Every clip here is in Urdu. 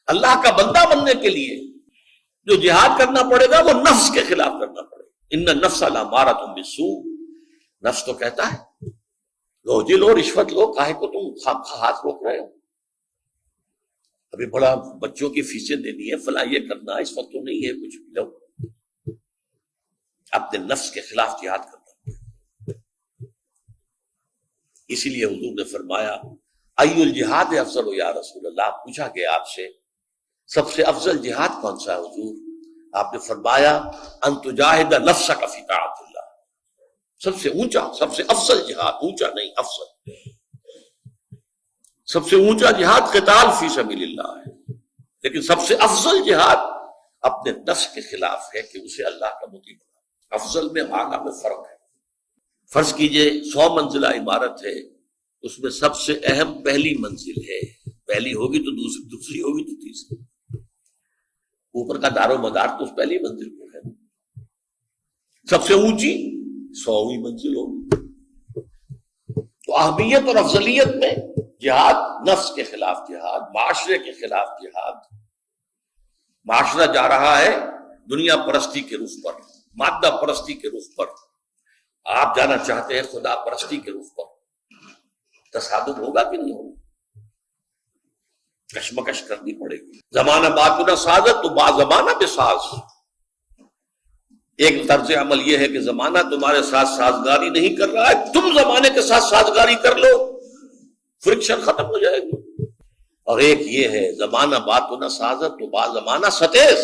اللہ کا بندہ بننے کے لیے جو جہاد کرنا پڑے گا وہ نفس کے خلاف کرنا پڑے گا۔ ان النفس لامارۃ بالسوء، نفس تو کہتا ہے روزی لو، رشوت لو، کاہے کو تم ہاتھ روک رہے ہو، ابھی بڑا بچوں کی فیسیں دینی ہے، فلاں یہ کرنا ہے، اس وقت تو نہیں ہے کچھ بھی، لو اپنے نفس کے خلاف جہاد کرنا۔ اسی لیے حضور نے فرمایا ای الجہاد افضل یا رسول اللہ، پوچھا گیا آپ سے سب سے افضل جہاد کون سا ہے حضور؟ آپ نے فرمایا ان تجاہد نفسک فی طاعت اللہ، سب سے اونچا، سب سے افضل جہاد، اونچا نہیں افضل، سب سے اونچا جہاد قتال فی سبیل اللہ ہے، لیکن سب سے افضل جہاد اپنے نفس کے خلاف ہے کہ اسے اللہ کا مطیع بنا۔ افضل میں اعلیٰ میں فرق ہے۔ فرض کیجئے 100 منزلہ عمارت ہے، اس میں سب سے اہم پہلی منزل ہے، پہلی ہوگی تو دوسری، دوسری ہوگی تو تیسری، اوپر کا دار و مدار تو اس پہلی منزل پر ہے، سب سے اونچی 100ویں منزل ہوگی۔ تو اہمیت اور افضلیت میں جہاد، نفس کے خلاف جہاد، معاشرے کے خلاف جہاد۔ معاشرہ جا رہا ہے دنیا پرستی کے رخ پر، مادہ پرستی کے رخ پر، آپ جانا چاہتے ہیں خدا پرستی کے رخ پر، تصادم ہوگا کہ نہیں ہوگا؟ کشمکش کرنی پڑے گی۔ زمانہ باتنا سازت تو با زمانہ بے ساز۔ ایک طرز عمل یہ ہے کہ زمانہ تمہارے ساتھ سازگاری نہیں کر رہا ہے، تم زمانے کے ساتھ سازگاری کر لو، فرکشن ختم ہو جائے گی۔ اور ایک یہ ہے زمانہ باتنا سازت تو با زمانہ ستیز،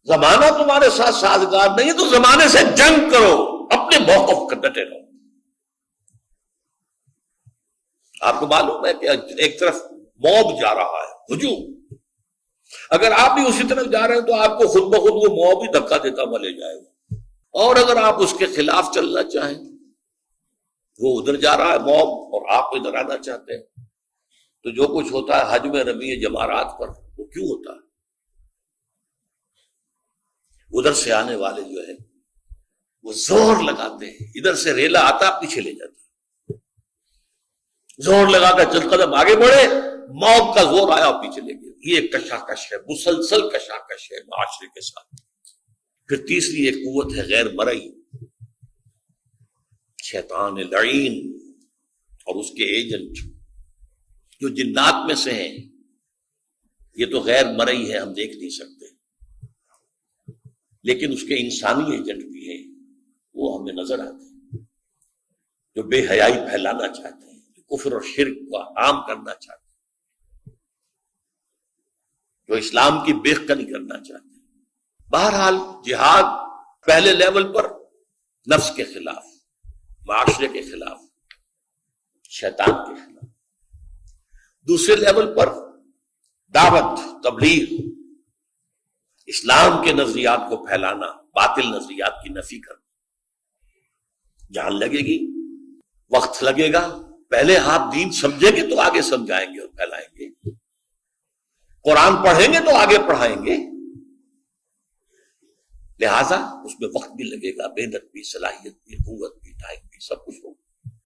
زمانہ تمہارے ساتھ سازگار نہیں ہے تو زمانے سے جنگ کرو، اپنے موقف پر ڈٹے رہو۔ آپ کو معلوم ہے کہ ایک طرف موب جا رہا ہے، ہجوم، اگر آپ بھی اسی طرف جا رہے ہیں تو آپ کو خود بخود وہ موب ہی دھکا دیتا ہوا لے جائے گا، اور اگر آپ اس کے خلاف چلنا چاہیں، وہ ادھر جا رہا ہے موب اور آپ ادھر آنا چاہتے ہیں، تو جو کچھ ہوتا ہے حج میں رمی جمارات پر وہ کیوں ہوتا ہے؟ ادھر سے آنے والے جو ہے وہ زور لگاتے ہیں، ادھر سے ریلا آتا پیچھے لے جاتا، زور لگا کر چند قدم آگے بڑھے، موت کا زور آیا اور پیچھے لے گیا۔ یہ کشاکش ہے، مسلسل کشاکش ہے معاشرے کے ساتھ۔ پھر تیسری ایک قوت ہے غیر مرئی، شیطان لعین اور اس کے ایجنٹ جو جنات میں سے ہیں، یہ تو غیر مرئی ہے، ہم دیکھ نہیں سکتے، لیکن اس کے انسانی ایجنٹ بھی ہیں، وہ ہمیں نظر آتے ہیں، جو بے حیائی پھیلانا چاہتے ہیں، جو کفر اور شرک کو عام کرنا چاہتے ہیں، جو اسلام کی بےخبری کرنا چاہتے ہیں۔ بہرحال جہاد پہلے لیول پر نفس کے خلاف، معاشرے کے خلاف، شیطان کے خلاف، دوسرے لیول پر دعوت، تبلیغ، اسلام کے نظریات کو پھیلانا، باطل نظریات کی نفی کرنا۔ جان لگے گی، وقت لگے گا، پہلے آپ دین سمجھیں گے تو آگے سمجھائیں گے اور پھیلائیں گے، قرآن پڑھیں گے تو آگے پڑھائیں گے، لہذا اس میں وقت بھی لگے گا، محنت بھی، صلاحیت بھی، قوت بھی، ٹائم بھی، سب کچھ ہوگا۔